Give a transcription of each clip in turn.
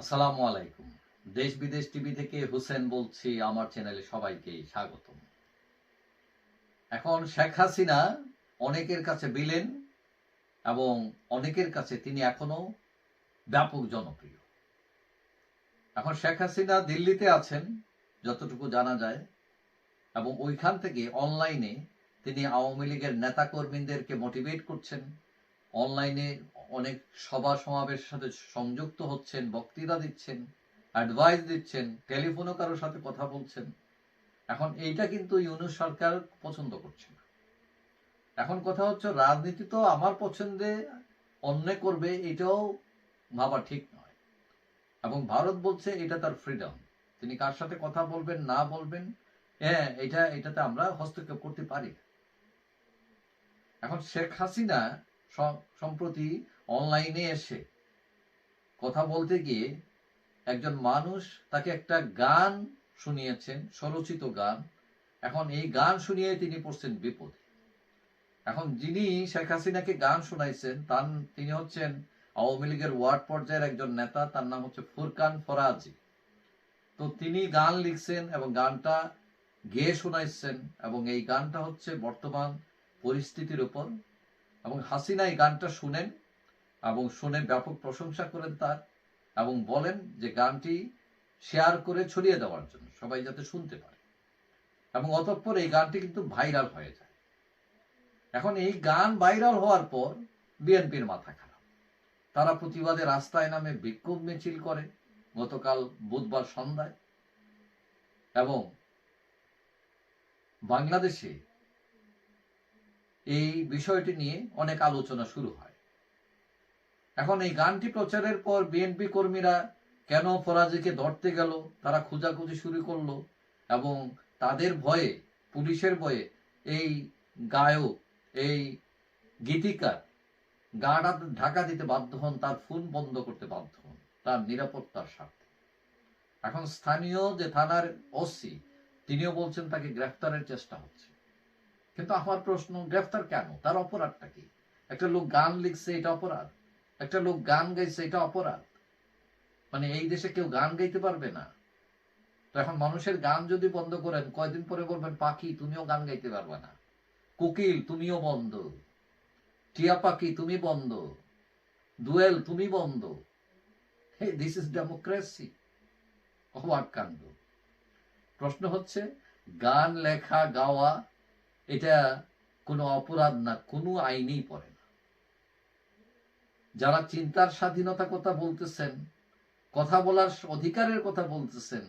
আসসালামু আলাইকুম। দেশ বিদেশ টিভি থেকে হুসেন বলছি। আমার চ্যানেলে সবাইকে স্বাগতম। এখন শেখ হাসিনা অনেকের কাছে ভিলেন এবং অনেকের কাছে তিনি এখনো ব্যাপক জনপ্রিয়। এখন শেখ হাসিনা দিল্লিতে আছেন যতটুকু জানা যায়, এবং ওইখান থেকে অনলাইনে তিনি আওয়ামী লীগের নেতাকর্মীদেরকে মোটিভেট করছেন। অনলাইনে অনেক সভা সমাবেশের সাথে সংযুক্ত হচ্ছেন, বক্তৃতা দিচ্ছেন, অ্যাডভাইস দিচ্ছেন, টেলিফোনও কারোর সাথে কথা বলছেন। এখন এইটা কিন্তু ইউনূস সরকার পছন্দ করছে না। এখন কথা হচ্ছে, রাজনীতি তো আমার পছন্দে অন্য করবে এটাও ভাবা ঠিক নয়, এবং ভারত বলছে এটা তার ফ্রিডম, তিনি কার সাথে কথা বলবেন না বলবেন, হ্যাঁ এটাতে আমরা হস্তক্ষেপ করতে পারি। এখন শেখ হাসিনা সম্প্রতি অনলাইনে এসে কথা বলতে গিয়ে একজন মানুষ তাকে একটা গান শুনিয়েছেন, স্বরচিত গান। এখন এই গান শুনিয়ে তিনি পড়ছেন বিপদে। এখন যিনি শেখ হাসিনাকে গান শোনাইছেন তিনি হচ্ছেন আওয়ামী লীগের ওয়ার্ড পর্যায়ের একজন নেতা, তার নাম হচ্ছে ফুরকান ফরাজি। তো তিনি গান লিখছেন এবং গানটা গেয়ে শোনাইছেন, এবং এই গানটা হচ্ছে বর্তমান পরিস্থিতির উপর। এবং হাসিনা এই গানটা শুনেন এবং শুনে ব্যাপক প্রশংসা করেন তার, এবং বলেন যে গানটি শেয়ার করে ছড়িয়ে দেওয়ার জন্য, সবাই যাতে শুনতে পারে। এবং অতঃপর এই গানটি কিন্তু ভাইরাল হয়ে যায়। এখন এই গান ভাইরাল হওয়ার পর বিএনপির মাথা খারাপ, তারা প্রতিবাদে রাস্তায় নামে বিক্ষোভ মিছিল করে গতকাল বুধবার সন্ধ্যায়। এবং বাংলাদেশে এই বিষয়টি নিয়ে অনেক আলোচনা শুরু হয়। এখন এই গানটি প্রচারের পর বিএনপি কর্মীরা কেন ফরাজিকে ধরতে গেল, তারা খোঁজাখুঁজি শুরু করলো, এবং তাদের ভয়ে, পুলিশের ভয়ে এই গায়ক, এই গীতিকার গাটা ঢাকা দিতে বাধ্য হন, তার ফোন বন্ধ করতে বাধ্য হন তার নিরাপত্তার স্বার্থে। এখন স্থানীয় যে থানার ওসি, তিনিও বলছেন তাকে গ্রেফতারের চেষ্টা হচ্ছে। কিন্তু আমার প্রশ্ন, গ্রেফতার কেন? তার অপরাধটা কি? একটা লোক গান লিখছে এটা অপরাধ? একটা লোক গান গাইছে এটা অপরাধ? মানে এই দেশে কেউ গান গাইতে পারবে না? তো এখন মানুষের গান যদি বন্ধ করেন, কয়দিন পরে বলবেন পাখি তুমিও গান গাইতে পারবে না, কোকিল তুমিও বন্ধ, টিয়া পাখি তুমি বন্ধ, দুয়েল তুমি বন্ধ। This is democracy? অবাক কাণ্ড। প্রশ্ন হচ্ছে, গান লেখা গাওয়া এটা কোনো অপরাধ না, কোনো আইনেই পড়ে না। যারা চিন্তার স্বাধীনতার কথা বলতেছেন, কথা বলার অধিকারের কথা বলতেছেন,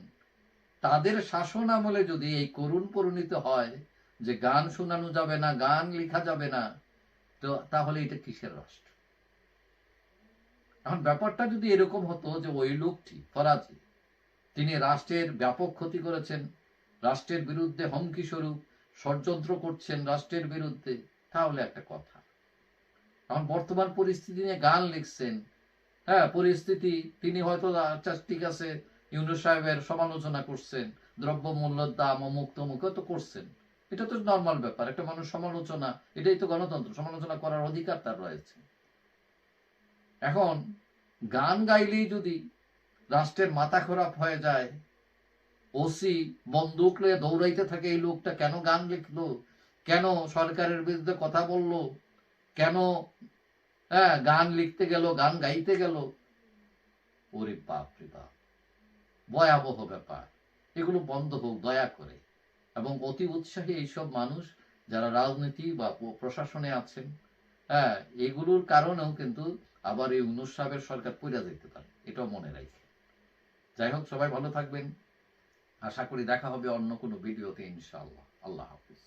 তাদের শাসন আমলে যদি এই করুণ পরিণতি হয় যে গান শোনানো যাবে না, গান লেখা যাবে না, তো তাহলে এটা কিসের রাষ্ট্র? এখন ব্যাপারটা যদি এরকম হতো যে ওই লোকটি ফরাজি, তিনি রাষ্ট্রের ব্যাপক ক্ষতি করেছেন, রাষ্ট্রের বিরুদ্ধে হুমকি স্বরূপ ষড়যন্ত্র করছেন রাষ্ট্রের বিরুদ্ধে, তাহলে একটা কথা। এখন বর্তমান পরিস্থিতি নিয়ে গান লিখছেন, হ্যাঁ পরিস্থিতি, তিনি হয়তো আচ্ছা ঠিক আছে ইউনূস সাহেবের সমালোচনা করছেন, দ্রব্যমূল্যের দাম অমুক তমুক তো করছেন, এটা তো নর্মাল ব্যাপার। একটা মানুষ সমালোচনা, এটাই তো গণতন্ত্র, সমালোচনা করার অধিকার তার রয়েছে। এখন গান গাইলেই যদি রাষ্ট্রের মাথা খারাপ হয়ে যায়, ওসি বন্দুক নিয়ে দৌড়াইতে থাকে এই লোকটা কেন গান লিখলো, কেন সরকারের বিরুদ্ধে কথা বললো, কেন গান লিখতে গেল, গান গাইতে গেল, ওরে বাপ রে বাপ, ভয়াবহ ব্যাপার। এগুলো বন্ধ হোক দয়া করে। এবং অতি উৎসাহী এইসব মানুষ যারা রাজনীতি বা প্রশাসনে আছেন, এগুলোর কারণেও কিন্তু আবার এই ইউনূস সাহেবের সরকার পইড়া যেতে পারে, এটাও মনে রাখে। যাই হোক, সবাই ভালো থাকবেন। আশা করি দেখা হবে অন্য কোনো ভিডিওতে ইনশাআল্লাহ। আল্লাহ হাফিজ।